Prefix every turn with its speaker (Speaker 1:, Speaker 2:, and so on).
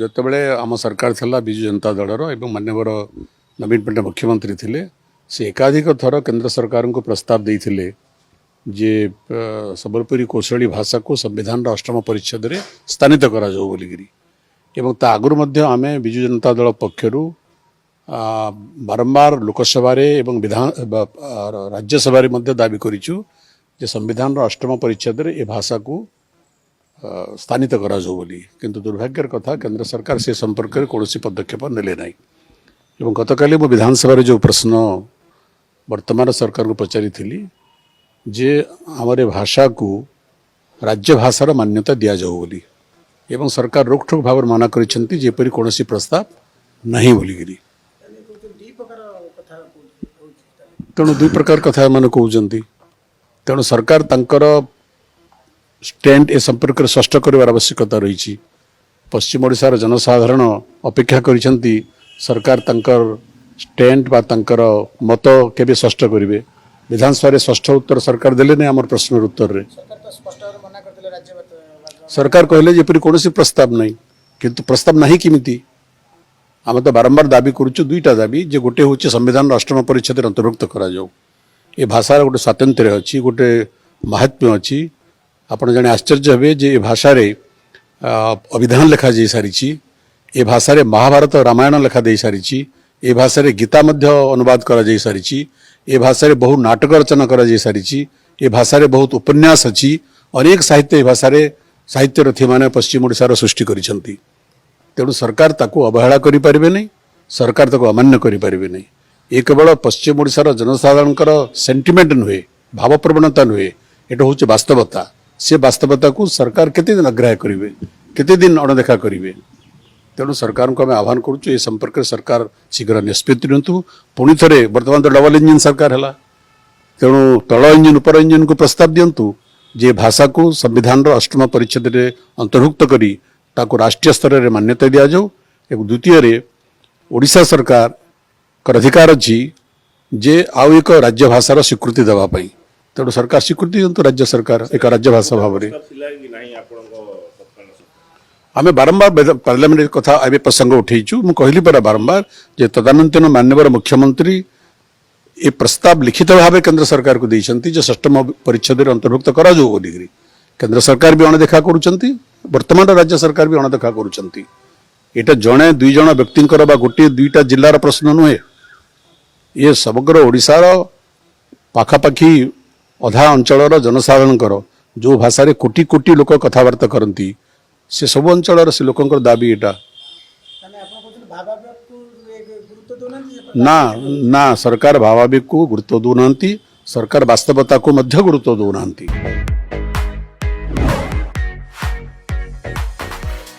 Speaker 1: ଯେତେବେଳେ ଆମ ସରକାର ଥିଲା ବିଜୁ जनता दलर एवं माननीय नवीन पट्टनायक मुख्यमंत्री थिले से एकाधिक थर केंद्र सरकार को प्रस्ताव देते जे संबलपुरी कौशली भाषा को संविधान अष्टम परिच्छेद में स्थानित करा जाऊ बोलिकी एवं ता आगुरी मध्य आमे बिजु जनता दल पक्षरु बारंबार लोकसभा एवं विधान राज्यसभा मध्य दाबी करिचु जे संविधान अष्टम परिच्छेद में ए भाषा को स्थानित करा जाऊ बोली किंतु दुर्भाग्यर कथा केंद्र सरकार से संपर्क में कौन पदक्षेप नेले नहीं एवं गतकाली मो विधानसभा जो प्रश्न वर्तमान सरकार को पचारि थिली जे हमारे भाषा को राज्य भाषार मान्यता दि जाऊ बोली एवं सरकार रोकठोक भाव मना करिसेंती जेपरि कोनोसी प्रस्ताव नहीं बोलिकी तेणु दुई प्रकार कथा मान कहते तेणु सरकार तांकर स्टैंड ए संपर्क में स्पष्ट कर आवश्यकता रही पश्चिम ओडिशार जनसाधारण अपेक्षा करिसेंती सरकार तांकर स्टैंड बा तांकर मत केबे स्पष्ट करिवे विधानसभा स्पष्ट उत्तर सरकार देले नहीं आमर प्रश्न उत्तर रे सरकार कहले जेपरि कोनोसी प्रस्ताव नहीं किंतु प्रस्ताव नहीं किमिति आम तो बारंबार दाबी करुचु दुईटा दाबी जे गोटे होचे संविधान अष्टम परिच्छेद अंतर्भुक्त करा जाऊ ए भाषार गोटे स्वातंत्र्य अच्छी गोटे महात्म्य अच्छी आपण जाने आश्चर्य हे जे भाषा रे अभिधान लिखा जा सारी ए भाषा रे महाभारत रामायण लिखा दे सारी ए भाषा रे गीता मध्य अनुवाद करा जा सारी ए भाषा रे बहुत नाटक रचना करा जा सारी ए भाषा रे बहुत उपन्यास अच्छी अनेक साहित्य ए भाषा रे साहित्य रथी माने पश्चिम ओडिशार सृष्टि करिसेंती तेणु सरकार ताको अवहेला करि परिबे नहीं सरकार ताको अमान्य करि परिबे नहीं ए केवल पश्चिम ओडिशार जनसाधारणकर सेंटिमेंट नुहे भावप्रवणता नुहे एटा होचे वास्तवता से वास्तवता को सरकार केते दिन अग्राह्य करिवे केते दिन अणदेखा करिवे तेणु सरकार को आम आह्वान करुचु ए संपर्क में सरकार शीघ्र निष्पत्ति नियंतु पुणी थे बर्तमान तो डबल इंजिन सरकार है तेणु तल इंजिन उपर इंजिन को प्रस्ताव दिंतु जे भाषा को संविधान अष्टम परिच्छेद में अंतर्भुक्त करी ताको राष्ट्रीय स्तर में मान्यता दि जाऊ एवं द्वितीय ओडिशा सरकार का अधिकार अच्छी जे आउ एक राज्य भाषार स्वीकृति देवाई तेणु सरकार स्वीकृति दिंतु राज्य सरकार एक राज्य भाषा भाव में आम बारंबार पार्लियामेंट कथा ए प्रसंग उठेचु मु कहली परा बारंबार जे तदनंतर माननीय मुख्यमंत्री ए प्रस्ताव लिखित भाव केंद्र सरकार को देइछंती जे अष्टम परिच्छेद अंतर्भुक्त करा जाऊ बोलिकी केंद्र सरकार भी अणदेखा करुचंती वर्तमान राज्य सरकार भी अणदेखा करुचंती एटा जणे दुई जण व्यक्तिंकर बा गोटे दुईटा जिल्लार प्रश्न नुहे ये समग्र ओडिशार पाखापाखी अधा अंचलर जनसाधारणकर जो भाषा रे कोटी कोटी लोक कथबार्ता करती से सब अंचल से लोकंकर दाबी एटा ना ना सरकार भावावेग को गुरुत्व दौना सरकार वास्तवता को मध्य गुरुत्व दौना।